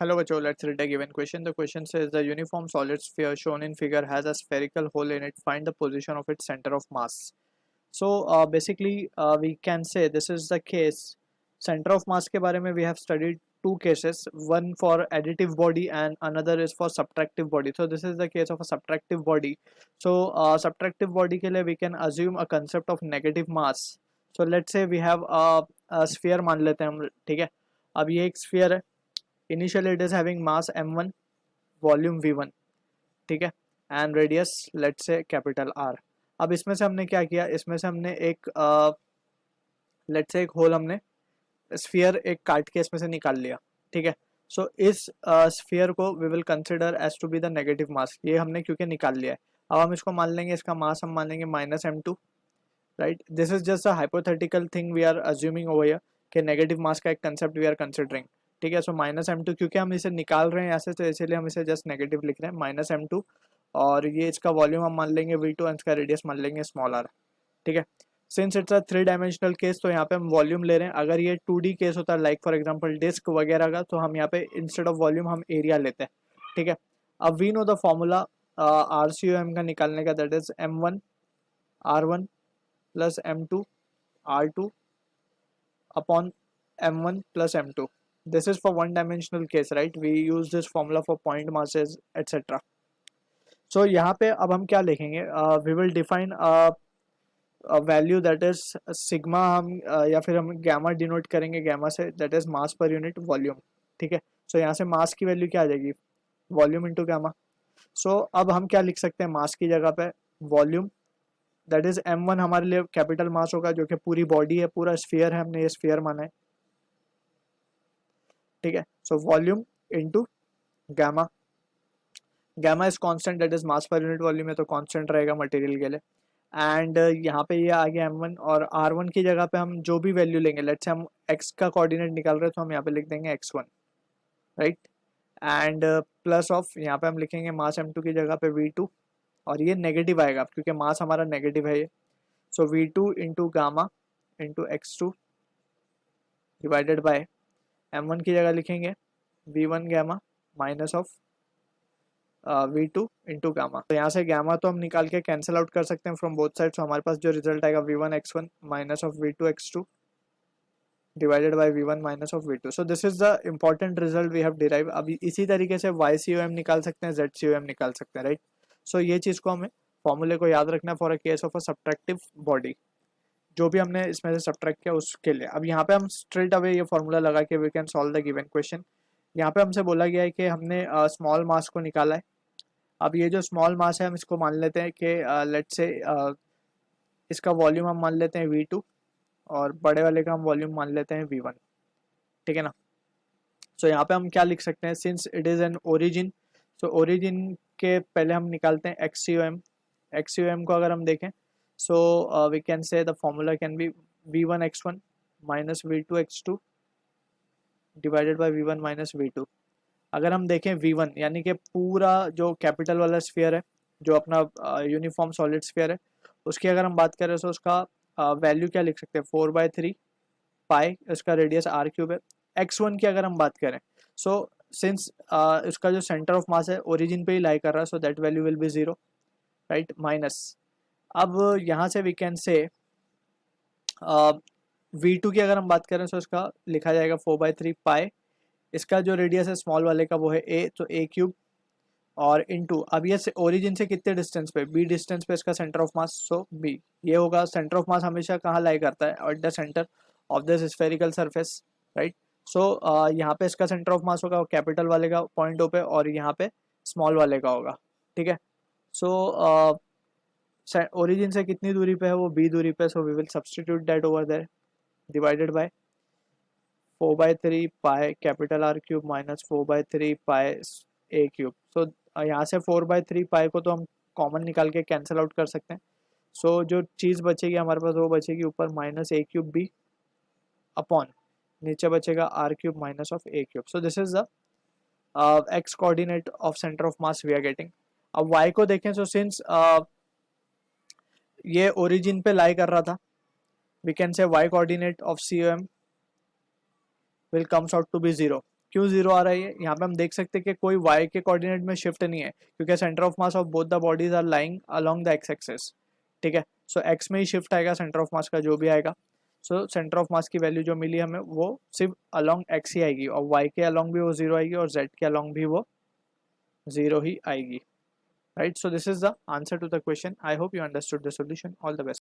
Hello, Bacho. Let's read a given question. The question says the uniform solid sphere shown in figure has a spherical hole in it. Find the position of its center of mass. So basically, we can say this is the case. Center of mass के बारे में we have studied two cases. One for additive body and another is for subtractive body. So this is the case of a subtractive body. So subtractive body के लिए we can assume a concept of negative mass. So let's say we have a sphere मान लेते हैं हम, ठीक है. अब ये एक sphere है. Initially it is having mass m1, volume v1, ठीक है, and radius let's say capital R. अब इसमें से हमने क्या किया, इसमें से हमने एक लेट्स से एक होल हमने स्फीयर एक काट के इसमें से निकाल लिया, ठीक है. सो इस स्फीयर को we will consider as to be the negative mass. ये हमने क्योंकि निकाल लिया है. अब हम इसको मान लेंगे, इसका मास हम मान लेंगे -m2, right. This is just a hypothetical thing we are assuming over here कि नेगेटिव मास का एक कंसेप्ट वी आर कंसिडरिंग, ठीक है. सो -m2 क्योंकि हम इसे निकाल रहे हैं यहाँ से, तो इसीलिए हम इसे जस्ट नेगेटिव लिख रहे हैं -m2. और ये इसका वॉल्यूम हम मान लेंगे v2 एंड इसका रेडियस मान लेंगे स्मॉल r, ठीक है. Since it's a 3 dimensional case, तो यहाँ पे हम वॉल्यूम ले रहे हैं. अगर ये 2D केस होता है लाइक फॉर एग्जांपल डिस्क वगैरह का, तो हम यहाँ पे इंस्टेड ऑफ वॉल्यूम हम एरिया लेते हैं, ठीक है. अब we know the formula RCOM का निकालने का, that is m1 r1 plus m2 r2 upon m1 plus m2. This is for one dimensional case, right? We use this formula for point masses etc. So यहाँ पे अब हम क्या लिखेंगे, we will define a value that is sigma, हम या फिर हम gamma डिनोट करेंगे gamma से, that is mass per unit volume, ठीक है. So यहाँ से mass की वैल्यू क्या आ जाएगी, वॉल्यूम इंटू gamma. So अब हम क्या लिख सकते हैं मास की जगह पे, वॉल्यूम, दैट इज m1 हमारे लिए कैपिटल मास होगा जो कि पूरी बॉडी है, पूरा स्फीयर है, हमने ये स्फीयर माना है, ठीक है. So volume into gamma. Gamma is constant, that is mass per unit volume है, तो कांस्टेंट रहेगा मटेरियल के लिए. एंड यहाँ पे ये आ गया m1, और r1 की जगह पे हम जो भी वैल्यू लेंगे, लेट्स से हम x का कोऑर्डिनेट निकाल रहे हैं, तो हम यहाँ पे लिख देंगे x1, right. And plus of यहाँ पे हम लिखेंगे मास m2 की जगह पे v2, और ये नेगेटिव आएगा क्योंकि मास हमारा नेगेटिव है ये. सो v2 into gamma into x2 divided bye m1 की जगह लिखेंगे v1 gamma minus of v2 into gamma. तो यहाँ से गामा तो हम निकाल के कैंसिल आउट कर सकते हैं फ्रॉम बोथ साइड. सो हमारे पास जो रिजल्ट आएगा v1 x1 minus of v2 x2 divided by v1 minus of v2. So this is the important result we have derive. अभी इसी तरीके से YCOM निकाल सकते हैं, ZCOM निकाल सकते हैं, राइट. सो ये चीज़ को हमें फॉर्मूले को याद रखना for a case of a subtractive body, जो भी हमने इसमें से सब्ट्रैक्ट किया उसके लिए. अब यहाँ पे हम स्ट्रेट अवे ये फॉर्मूला लगा के we can solve the given question. यहाँ पे हमसे बोला गया है कि हमने स्मॉल मास को निकाला है. अब ये जो स्मॉल मास है हम इसको मान लेते हैं कि लेट्स से इसका वॉल्यूम हम मान लेते हैं v2, और बड़े वाले का हम वॉल्यूम मान लेते हैं v1, ठीक है ना. सो यहाँ पे हम क्या लिख सकते हैं, since it is an origin, so origin के पहले हम निकालते हैं XCOM. XCOM को अगर हम देखें, so we can say the formula can be v1 x1 minus v2 x2 divided by v1 minus v2. अगर हम देखें v1 यानी कि पूरा जो कैपिटल वाला स्फीयर है, जो अपना यूनिफॉर्म सॉलिड स्फीयर है, उसकी अगर हम बात करें तो उसका वैल्यू क्या लिख सकते हैं, 4/3 पाई, इसका रेडियस r³ है. x1 की अगर हम बात करें, सो सिंस इसका जो सेंटर ऑफ मास है ओरिजिन पे ही लाई कर रहा है, so that value will be 0, right, minus. अब यहाँ से वी कैन से v2 की अगर हम बात करें, सो इसका लिखा जाएगा 4/3 पाई. इसका जो रेडियस है स्मॉल वाले का वो है a, तो a³, और इनटू, अब ये ओरिजिन से कितने डिस्टेंस पे, b डिस्टेंस पे इसका centre of mass, so b. ये होगा सेंटर ऑफ मास हमेशा कहाँ लाई करता है, at the centre of this spherical surface, right. So यहाँ पे इसका सेंटर ऑफ मास होगा कैपिटल वाले का पॉइंट ओ पे, और यहाँ पे स्मॉल वाले का होगा, ठीक है. सो ओरिजिन से कितनी दूरी पे है, वो b दूरी पे, so we will substitute that over there, divided by 4/3 pi capital R³ minus 4/3 pi a³. So यहाँ से 4/3 पाई को तो हम कॉमन निकाल के कैंसिल आउट कर सकते हैं. सो जो चीज़ बचेगी हमारे पास, वो बचेगी ऊपर माइनस a³ अपॉन नीचे बचेगा r³ minus of a³. So this is the x coordinate of centre of mass we are getting. अब y को देखें, सो सिंस ये ओरिजिन पे लाई कर रहा था, we can say y coordinate of COM will comes out to be 0, क्यों zero आ रही है, यहाँ पे हम देख सकते हैं कि कोई y के कोऑर्डिनेट में शिफ्ट नहीं है, क्योंकि centre of mass of both the bodies are lying along the x axis. ठीक है, सो x में ही शिफ्ट आएगा सेंटर ऑफ मास का जो भी आएगा। सो सेंटर ऑफ मास की वैल्यू जो मिली हमें वो सिर्फ अलोंग x ही आएगी, और y के अलोंग भी वो जीरो आएगी, और z के अलोंग भी वो जीरो ही आएगी। Right, so this is the answer to the question. I hope you understood the solution. All the best.